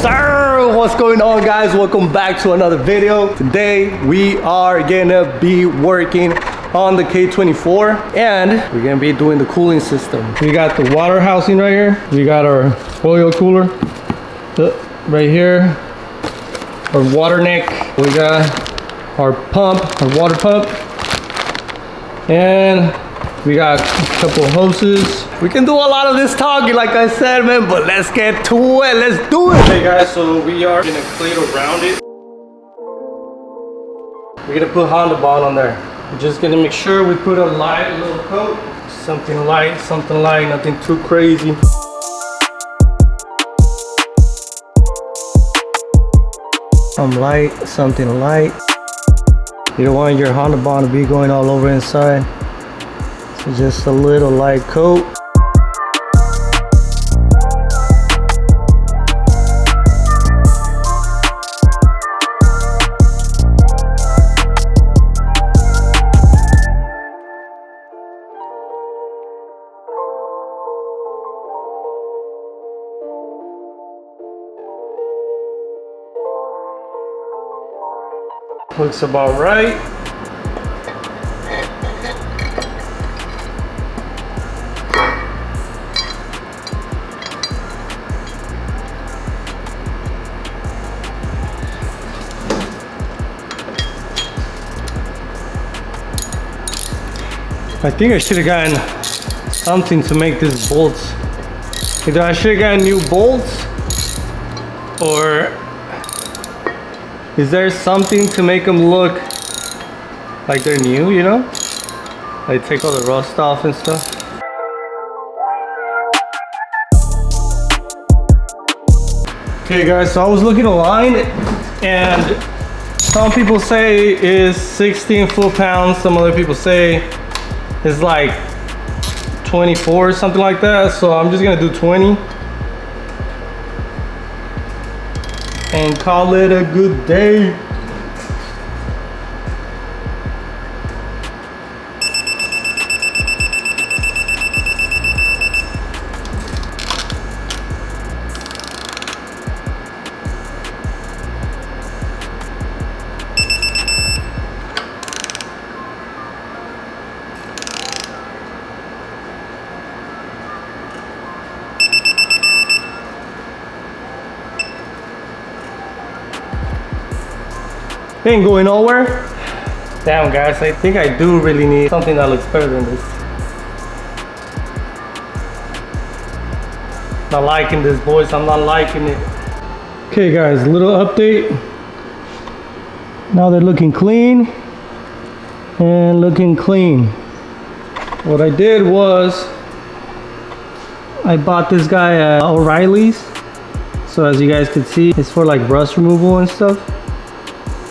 sir, what's going on, guys? Welcome back to another video. Today we are gonna be working on the K24 and we're gonna be doing the cooling system. We got the water housing right here. We got our oil cooler right here, our water neck. We got our pump, our water pump, and we got a couple of hoses. We can do a lot of this talking, like I said, man, but let's get to it. Let's do it. Hey guys, so we are gonna clean around it. We're gonna put Honda Bond on there. We're just gonna make sure we put a light little coat. Something light, nothing too crazy. Something light. You don't want your Honda Bond to be going all over inside. So just a little light coat. Looks about right. I think I should have gotten something to make these bolts. Either I should have gotten new bolts, or is there something to make them look like they're new, you know? Like take all the rust off and stuff. Okay guys, so I was looking online and some people say it's 16 foot-pounds, some other people say it's like 24 or something like that. So I'm just gonna do 20. And call it a good day. Ain't going nowhere. Damn guys, I think I do really need something that looks better than this. Not liking this, boys. I'm not liking it. Okay guys, little update. Now they're looking clean and looking clean. What I did was I bought this guy at O'Reilly's. So as you guys can see, it's for like rust removal and stuff.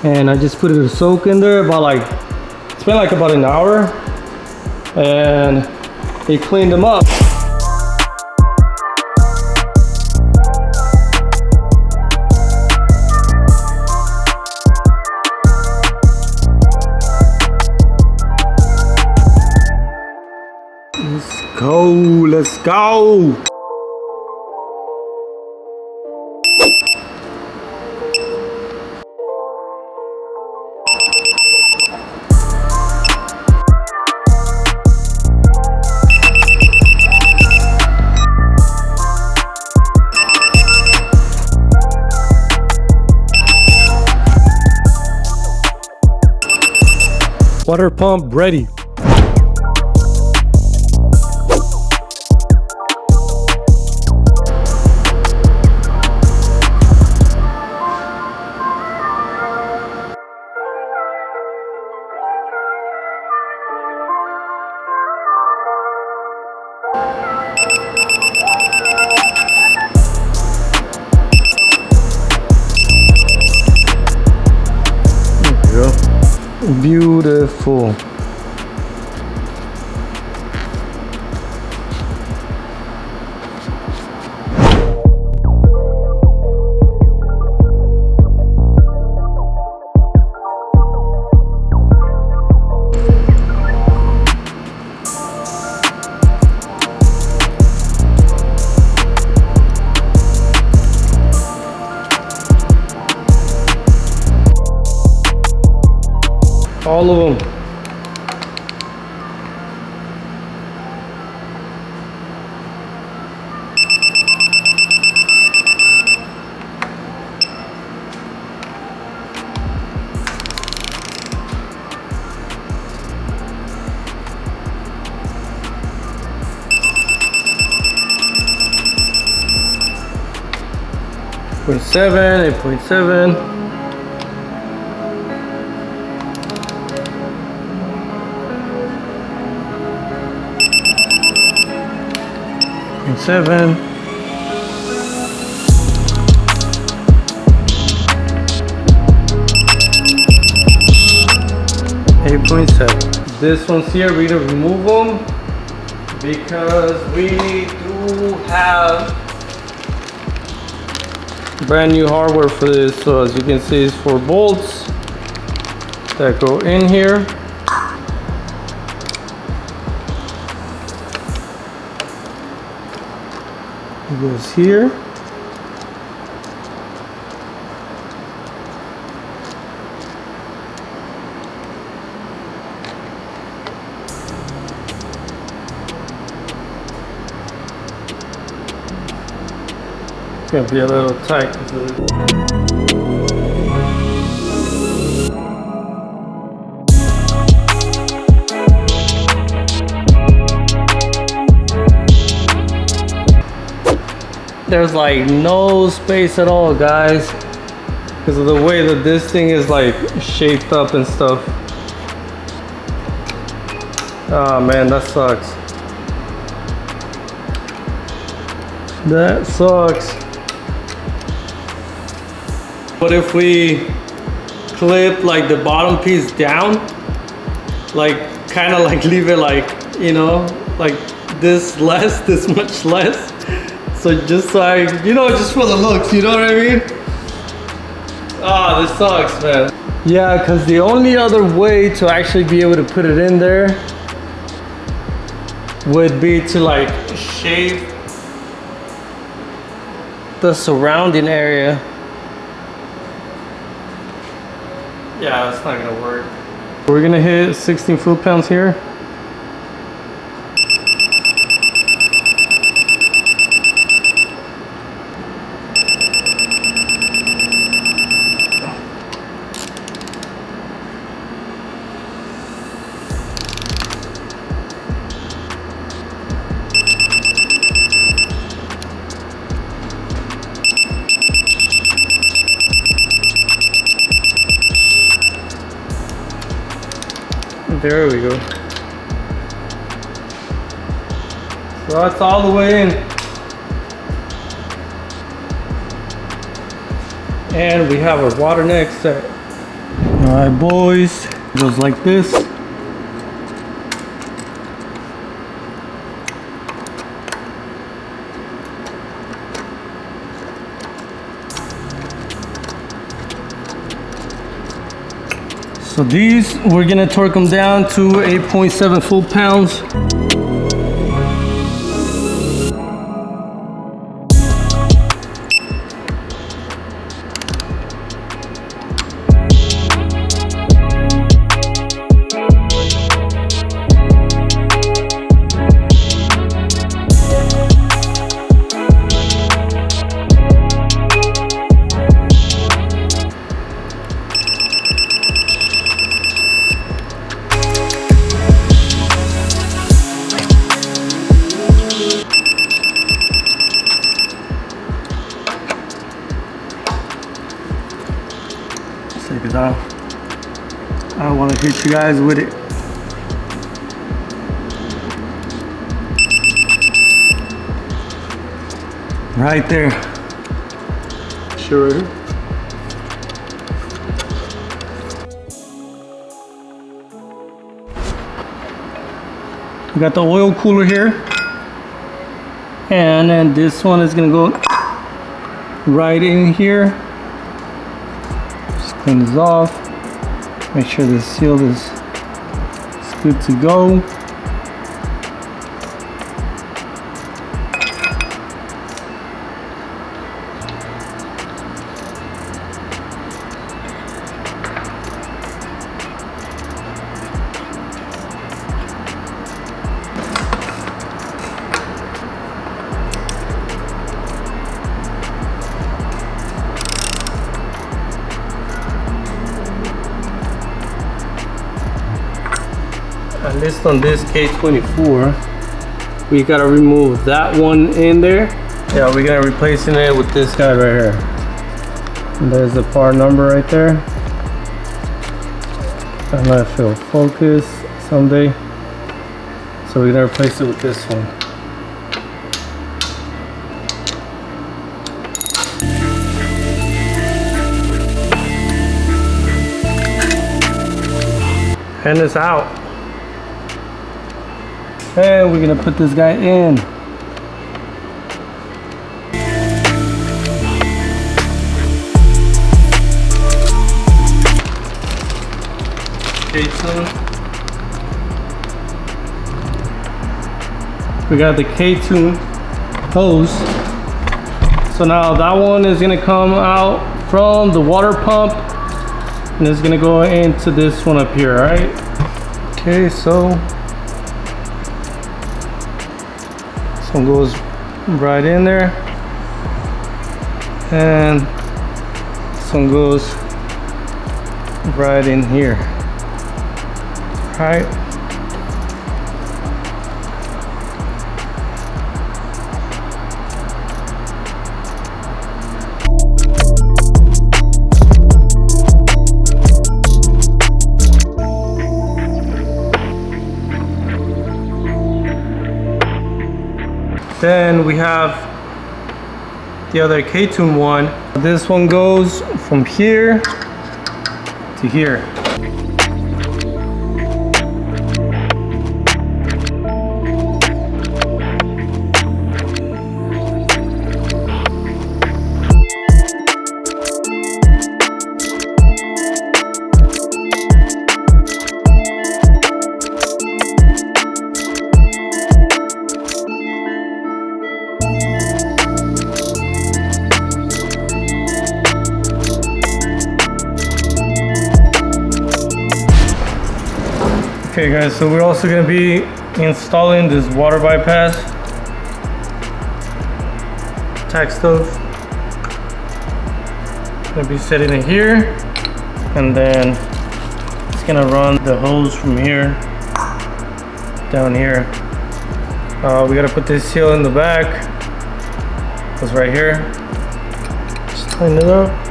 And I just put it to soak in there about like, it's been like about an hour, and it cleaned them up. Let's go. Water pump ready. There you go. Beautiful. All of them. Point 7, 8.7. 7. 8.7. This one's here, we're gonna remove them because we do have brand new hardware for this. So as you can see, it's 4 bolts that go in here. It goes here. It's gonna be a little tight. There's like no space at all, guys, because of the way that this thing is like shaped up and stuff. Oh man, that sucks. That sucks. What if we clip like the bottom piece down, like kind of like leave it like, you know, like this less, this much less. So just like, you know, just for the looks, you know what I mean? Ah, this sucks, man. Yeah, because the only other way to actually be able to put it in there would be to like shave the surrounding area. Yeah, that's not gonna work. We're gonna hit 16 foot-pounds here. There we go. So that's all the way in. And we have our water neck set. Alright boys, it goes like this. So these, we're gonna torque them down to 8.7 foot-pounds. Because I don't want to hit you guys with it. Right there. Sure. We got the oil cooler here. And then this one is gonna go right in here. Clean this off, make sure the seal is good to go. least on this K24, we gotta remove that one in there. Yeah, we're gonna replacing it with this guy right here. And there's the part number right there. I don't know if it'll focus someday. So we're gonna replace it with this one. And it's out. And we're gonna put this guy in. K2. We got the K2 hose. So now that one is gonna come out from the water pump and it's gonna go into this one up here, all right? Okay, so this one goes right in there, and this one goes right in here, right? Then we have the other K2 one. This one goes from here to here. Okay guys, so we're also going to be installing this water bypass tack stove. Going to be setting it here, and then it's going to run the hose from here down here. We got to put this seal in the back. It's right here. Just tighten it up.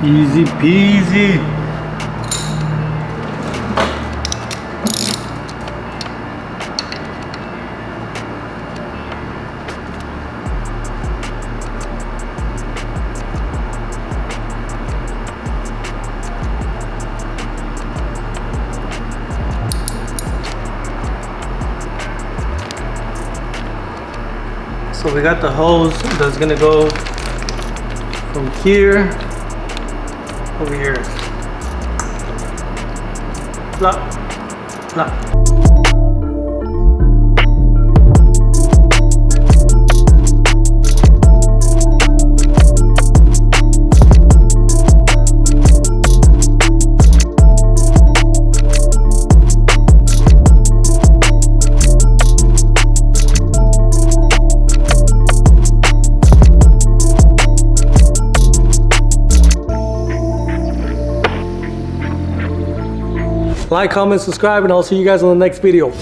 Easy peasy. So we got the hose that's gonna go from here over here. Plop, plop. Like, comment, subscribe, and I'll see you guys on the next video.